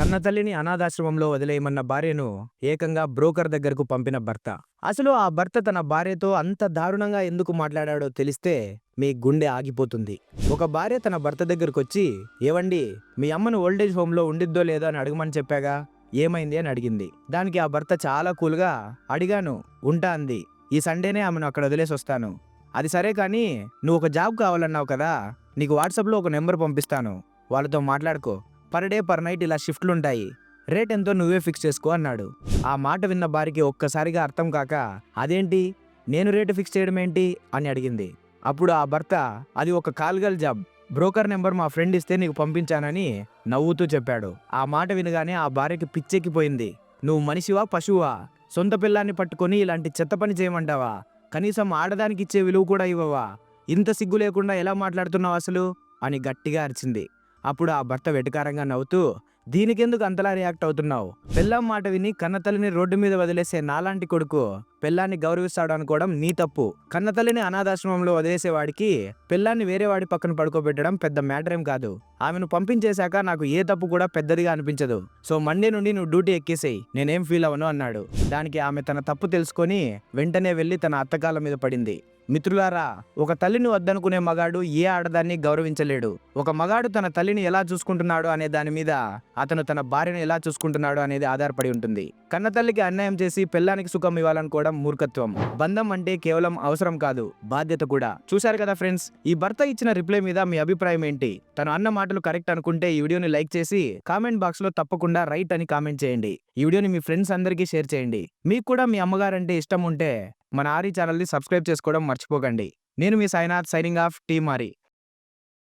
కన్నతల్లిని అనాథాశ్రమంలో వదిలేయమన్న భార్యను ఏకంగా బ్రోకర్ దగ్గరకు పంపిన భర్త. అసలు ఆ భర్త తన భార్యతో అంత దారుణంగా ఎందుకు మాట్లాడాడో తెలిస్తే మీ గుండె ఆగిపోతుంది. ఒక భార్య తన భర్త దగ్గరకొచ్చి, ఏవండి మీ అమ్మను ఓల్డేజ్ హోమ్లో ఉండిద్దో లేదో అని అడగమని చెప్పాగా, ఏమైంది అని అడిగింది. దానికి ఆ భర్త చాలా కూల్గా, అడిగాను, ఉంటా అంది. ఈ సండేనే ఆమెను అక్కడ వదిలేసి వస్తాను. అది సరే కానీ నువ్వు ఒక జాబ్ కావాలన్నావు కదా, నీకు వాట్సాప్లో ఒక నెంబర్ పంపిస్తాను, వాళ్ళతో మాట్లాడుకో. పర్ డే పర్ నైట్ ఇలా షిఫ్ట్లుంటాయి, రేట్ ఎంతో నువ్వే ఫిక్స్ చేసుకో అన్నాడు. ఆ మాట విన్న భార్యకి ఒక్కసారిగా అర్థం కాక, అదేంటి నేను రేటు ఫిక్స్ చేయడం ఏంటి అని అడిగింది. అప్పుడు ఆ భర్త, అది ఒక కాల్గల్ జాబ్, బ్రోకర్ నెంబర్ మా ఫ్రెండ్ ఇస్తే నీకు పంపించానని నవ్వుతూ చెప్పాడు. ఆ మాట వినగానే ఆ భార్యకి పిచ్చెక్కిపోయింది. నువ్వు మనిషివా పశువా? సొంత పిల్లాన్ని పట్టుకొని ఇలాంటి చెత్త పని చేయమంటావా? కనీసం ఆడదానికి ఇచ్చే విలువ కూడా ఇవ్వవా? ఇంత సిగ్గు లేకుండా ఎలా మాట్లాడుతున్నావు అసలు అని గట్టిగా అరిచింది. అప్పుడు ఆ భర్త వెటకారంగా నవ్వుతూ, దీనికెందుకు అంతలా రియాక్ట్ అవుతున్నావు? పెళ్ళాం మాట విని కన్నతల్లిని రోడ్డు మీద వదిలేసే నాలాంటి కొడుకు పెళ్ళాన్ని గౌరవిస్తాడు అనుకోవడం నీ తప్పు. కన్నతల్లిని అనాథాశ్రమంలో వదిలేసేవాడికి పెళ్ళాన్ని వేరే వాడి పక్కన పడుకోబెట్టడం పెద్ద మ్యాటర్ ఏం కాదు. ఆమెను పంపించేశాక నాకు ఏ తప్పు కూడా పెద్దదిగా అనిపించదు. సో మండే నుండి నువ్వు డ్యూటీ ఎక్కేసేయి, నేనేం ఫీల్ అవ్వను అన్నాడు. దానికి ఆమె తన తప్పు తెలుసుకొని వెంటనే వెళ్లి తన అత్తకాల మీద పడింది. మిత్రులారా, ఒక తల్లిని వద్దనుకునే మగాడు ఏ ఆడదాన్ని గౌరవించలేడు. ఒక మగాడు తన తల్లిని ఎలా చూసుకుంటున్నాడు అనే దాని మీద అతను తన భార్యను ఎలా చూసుకుంటున్నాడు అనేది ఆధారపడి ఉంటుంది. కన్నతల్లికి అన్యాయం చేసి పెళ్ళానికి సుఖం ఇవ్వాలనుకోవడం మూర్ఖత్వం. బంధం అంటే కేవలం అవసరం కాదు, బాధ్యత కూడా. చూశారు కదా ఫ్రెండ్స్, ఈ భర్త ఇచ్చిన రిప్లై మీద మీ అభిప్రాయం ఏంటి? తను అన్న మాటలు కరెక్ట్ అనుకుంటే ఈ వీడియోని లైక్ చేసి కామెంట్ బాక్స్ లో తప్పకుండా రైట్ అని కామెంట్ చేయండి. ఈ వీడియోని మీ ఫ్రెండ్స్ అందరికీ షేర్ చేయండి. మీకు కూడా మీ అమ్మగారంటే ఇష్టం ఉంటే మన ఆరి ఛానల్ని సబ్స్క్రైబ్ చేసుకోవడం మర్చిపోకండి. నేను మీ సాయినాథ్, సైనింగ్ ఆఫ్, టీమ్ ఆరి.